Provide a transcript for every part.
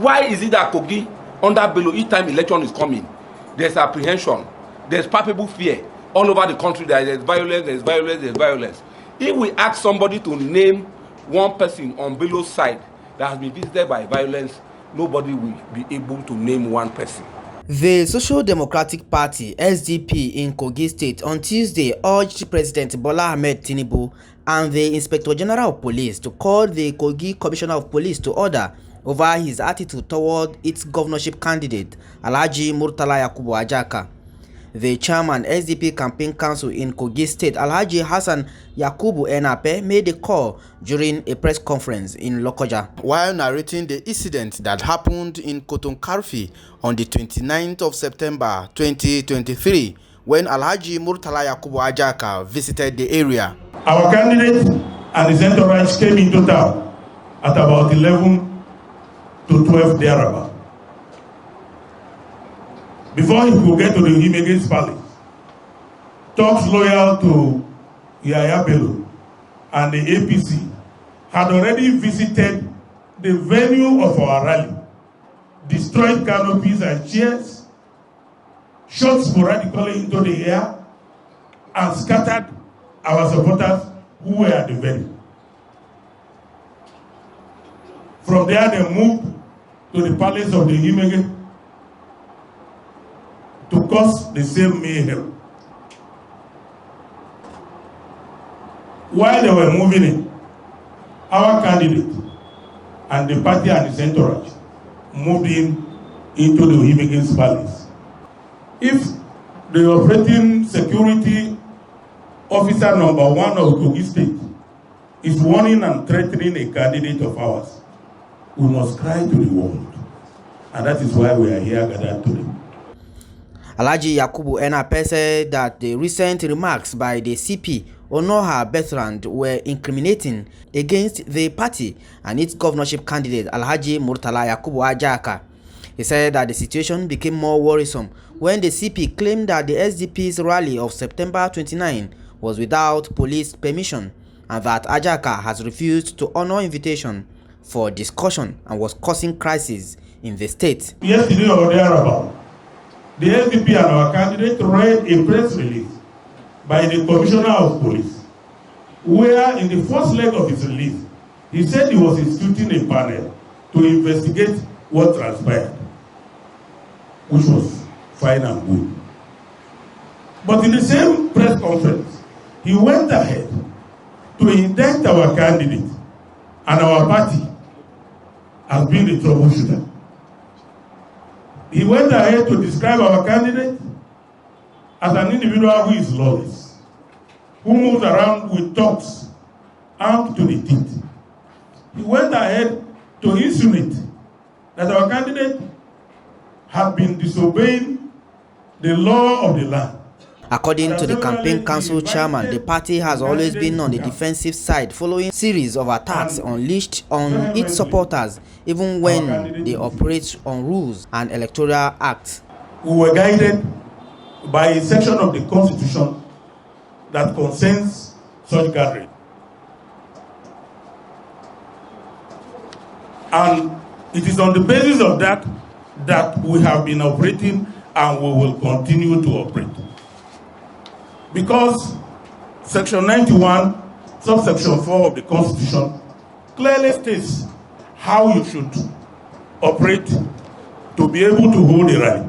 Why is it that Kogi, under Bello, each time election is coming, there's apprehension, there's palpable fear all over the country, there's violence, there's violence, there's violence. If we ask somebody to name one person on Bello's side that has been visited by violence, nobody will be able to name one person. The Social Democratic Party SDP in Kogi State on Tuesday urged President Bola Ahmed Tinubu and the Inspector General of Police to call the Kogi Commissioner of Police to order over his attitude toward its governorship candidate, Alhaji Murtala Yakubu Ajaka. The chairman SDP Campaign Council in Kogi State, Alhaji Hassan Yakubu Enape, made a call during a press conference in Lokoja. While narrating the incident that happened in Koto-Karfe on the 29th of September 2023, when Alhaji Murtala Yakubu Ajaka visited the area. Our candidate and his entourage came into town at about 11 to 12 thereabout. Before he could get to the Immediate Palace, talks loyal to Yaya Bello and the APC had already visited the venue of our rally, destroyed canopies and chairs, shot sporadically into the air, and scattered our supporters who were at the venue. From there, they moved to the palace of the Immediate to cause the same mayhem. While they were moving in, our candidate and the party and its entourage moved into the Immigrants' Palace. If the operating security officer number 1 of Kogi State is warning and threatening a candidate of ours, we must cry to the world. And that is why we are here gathered today. Alhaji Yakubu Enape said that the recent remarks by the CP Onoha Bertrand were incriminating against the party and its governorship candidate Alhaji Murtala Yakubu Ajaka. He said that the situation became more worrisome when the CP claimed that the SDP's rally of September 29 was without police permission and that Ajaka has refused to honor invitation for discussion and was causing crisis in the state. Yesterday or thereabout, the SDP and our candidate read a press release by the Commissioner of Police, where in the first leg of his release, he said he was instituting a panel to investigate what transpired, which was fine and good. But in the same press conference, he went ahead to indict our candidate and our party as being the troubleshooter. He went ahead to describe our candidate as an individual who is lawless, who moves around with thugs armed to the teeth. He went ahead to insinuate that our candidate had been disobeying the law of the land. According to the campaign council chairman, the party has always been on the defensive side following a series of attacks unleashed on its supporters, even when they operate on rules and electoral acts. We were guided by a section of the Constitution that concerns such gathering. And it is on the basis of that that we have been operating and we will continue to operate. Because Section 91, subsection 4 of the Constitution clearly states how you should operate to be able to hold a rally.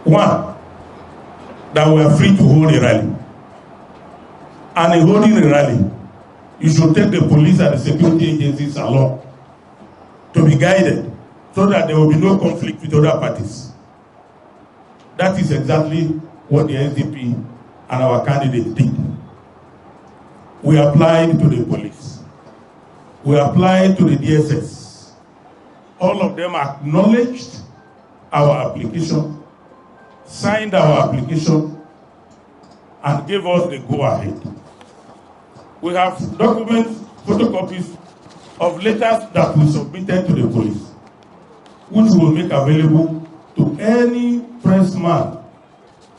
1, that we are free to hold a rally. And in holding a rally, you should take the police and the security agencies along to be guided so that there will be no conflict with other parties. That is exactly what the SDP and our candidate did. We applied to the police. We applied to the DSS. All of them acknowledged our application, signed our application, and gave us the go-ahead. We have documents, photocopies of letters that we submitted to the police, which we will make available to any pressman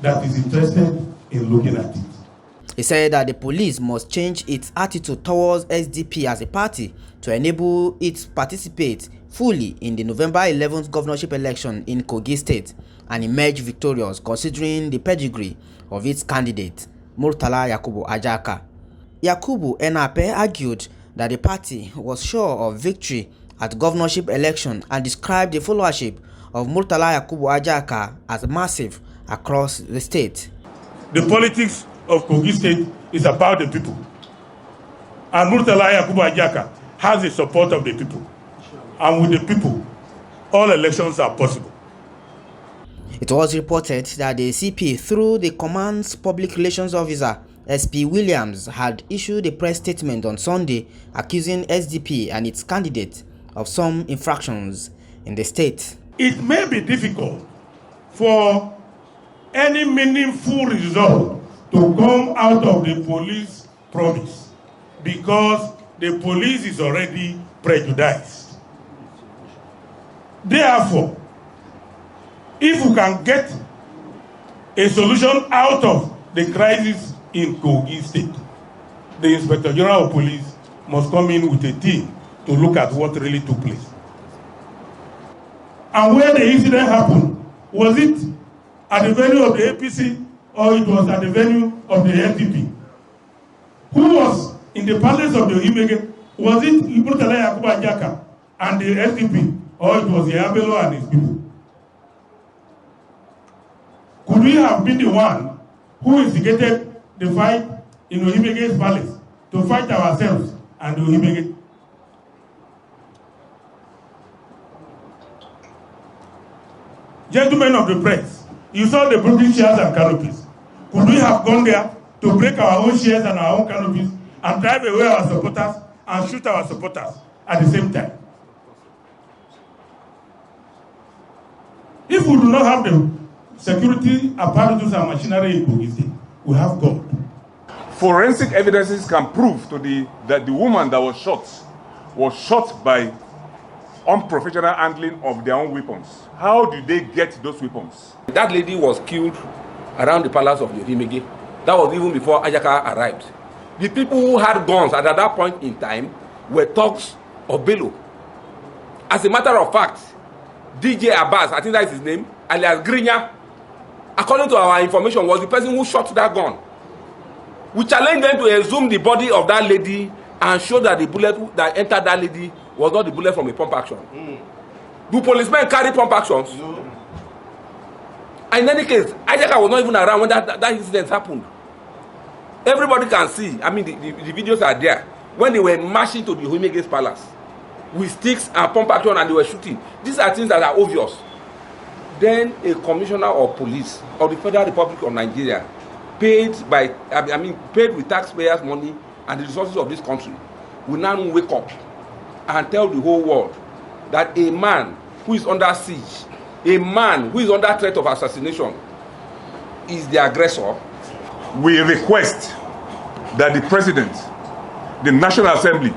that is interested in looking at it. He said that the police must change its attitude towards SDP as a party to enable it to participate fully in the November 11th governorship election in Kogi State and emerge victorious considering the pedigree of its candidate, Murtala Yakubu Ajaka. Yakubu Enape argued that the party was sure of victory at governorship election and described the followership of Murtala Yakubu Ajaka as massive across the state. The politics of Kogi State is about the people. And Murtala Yakubu Ajaka has the support of the people. And with the people, all elections are possible. It was reported that the CP, through the command's public relations officer, SP Williams, had issued a press statement on Sunday accusing SDP and its candidate of some infractions in the state. It may be difficult for any meaningful result to come out of the police promise because the police is already prejudiced. Therefore, if we can get a solution out of the crisis in Kogi State, the Inspector General of Police must come in with a team to look at what really took place. And where the incident happened, was it at the venue of the APC or it was at the venue of the SDP? Who was in the palace of the Ohimege? Was it Murtala Yakubu Ajaka and the SDP, or it was Yabelo and his people? Could we have been the one who instigated the fight in Ohimege's palace to fight ourselves and the Ohimege? Gentlemen of the press, you saw the broken chairs and canopies. Could we have gone there to break our own chairs and our own canopies and drive away our supporters and shoot our supporters at the same time? If we do not have the security apparatus and machinery in Kogi State, we have God. Forensic evidences can prove that the woman that was shot by unprofessional handling of their own weapons. How did they get those weapons? That lady was killed around the palace of the Ohimege. That was even before Ajaka arrived. The people who had guns at that point in time were thugs of Bello. As a matter of fact, DJ Abbas, I think that is his name, alias Grinya, according to our information, was the person who shot that gun. We challenged them to exhume the body of that lady and show that the bullet that entered that lady was not the bullet from a pump action. Do policemen carry pump actions? No. And in any case, Ajaka was not even around when that incident happened. Everybody can see, I mean, the videos are there, when they were marching to the Ohimege's palace with sticks and pump action and they were shooting. These are things that are obvious. Then a commissioner of police of the Federal Republic of Nigeria, paid with taxpayers' money and the resources of this country, will now wake up and tell the whole world that a man who is under siege, a man who is under threat of assassination, is the aggressor. We request that the President, the National Assembly,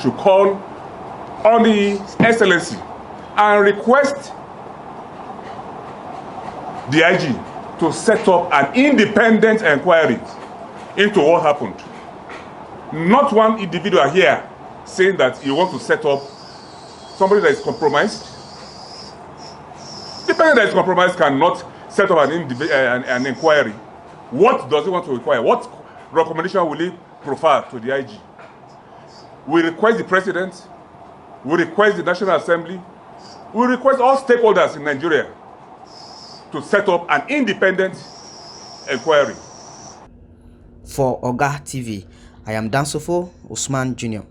should call on His Excellency and request the IG to set up an independent inquiry into what happened. Not one individual here saying that he wants to set up somebody that is compromised. The person that is compromised cannot set up an inquiry. What does he want to inquire? What recommendation will he prefer to the IG? We request the President, we request the National Assembly, we request all stakeholders in Nigeria to set up an independent inquiry. For Oga TV, I am Dansofo Usman Jr.